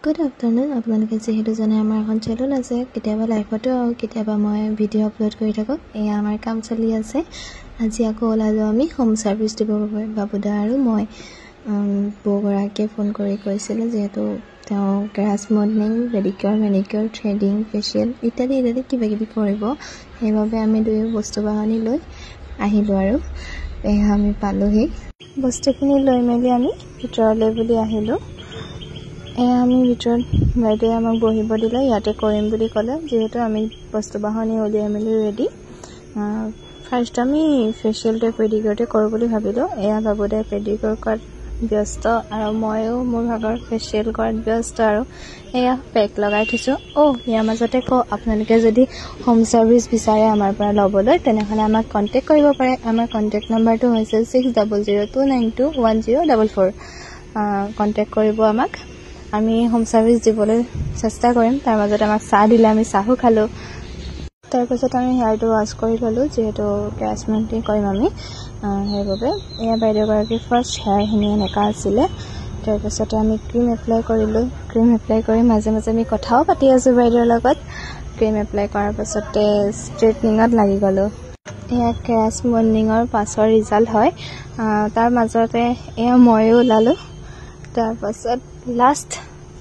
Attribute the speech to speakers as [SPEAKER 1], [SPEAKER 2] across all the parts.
[SPEAKER 1] good afternoon আপোনালোকে যেহেতু জানে আমাৰ এখন চেনেল আছে কেতিয়াবা লাইভতো আৰু কেতিয়াবা মই ভিডিঅ' আপলোড কৰি থাকোঁ এয়া আমাৰ কাম চলি আছে আজি আকৌ ওলালোঁ আমি হোম সাৰ্ভিস দিব বাবুদা আৰু মই বৌগৰাকীয়ে ফোন কৰি কৈছিলে যেহেতু তেওঁ grass modelling pedicure manicure threading facial ইত্যাদি কিবা কিবি কৰিব সেইবাবে আমি দুয়ো বস্তু বাহনি লৈ আহিলোঁ আৰু এয়া আমি পালোহি বস্তুখিনি লৈ মেলি আমি ভিতৰলৈ বুলি আহিলোঁ এয়া আমি ভিতৰত বাইদেৱে আমাক বহিব দিলে ইয়াতে কৰিম বুলি ক'লে যেহেতু আমি বস্তু বাহনি উলিয়াই মেলি ৰেডি ফাৰ্ষ্ট আমি ফেচিয়েলটো পেডিকিউৰটো কৰোঁ বুলি ভাবিলোঁ এয়া বাবুদাই পেডিকিউৰ কৰাত ব্যস্ত আৰু ময়ো মোৰ ভাগৰ ফেচিয়েল কৰাত ব্যস্ত আৰু এয়া পেক লগাই থৈছোঁ ইয়াৰ মাজতে আপোনালোকে যদি হোম সাৰ্ভিস বিচাৰে আমাৰ পৰা ল'বলৈ তেনেহ'লে আমাক কণ্টেক্ট কৰিব পাৰে আমাৰ কণ্টেক্ট নম্বৰটো হৈছে 6002921044 কণ্টেক্ট কৰিব আমাক আমি হোম সাৰ্ভিস দিবলৈ চেষ্টা কৰিম তাৰ মাজতে আমাক চাহ দিলে আমি চাহো খালোঁ তাৰপিছত আমি হেয়াৰটো ৱাছ কৰি ল'লোঁ যিহেতু গ্ৰাছ মেইনটেইন কৰিম আমি সেইবাবে এয়া বাইদেউগৰাকী ফাৰ্ষ্ট হেয়াৰখিনি এনেকুৱা আছিলে তাৰপিছতে আমি ক্ৰীম এপ্লাই কৰিলোঁ ক্ৰীম এপ্লাই কৰি মাজে মাজে আমি কথাও পাতি আছোঁ বাইদেউৰ লগত ক্ৰীম এপ্লাই কৰাৰ পাছতে ষ্ট্ৰেইটনিঙত লাগি গ'লোঁ এয়া গ্ৰাছ মডেলিঙৰ পাছৰ ৰিজাল্ট হয় তাৰ মাজতে এয়া ময়ো ওলালোঁ তাৰপাছত লাষ্ট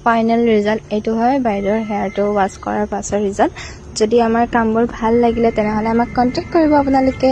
[SPEAKER 1] ফাইনেল ৰিজাল্ট এইটো হয় বাইদেউৰ হেয়াৰটো ৱাছ কৰাৰ পাছৰ ৰিজাল্ট যদি আমাৰ কামবোৰ ভাল লাগিলে তেনেহ'লে আমাক কণ্টেক্ট কৰিব আপোনালোকে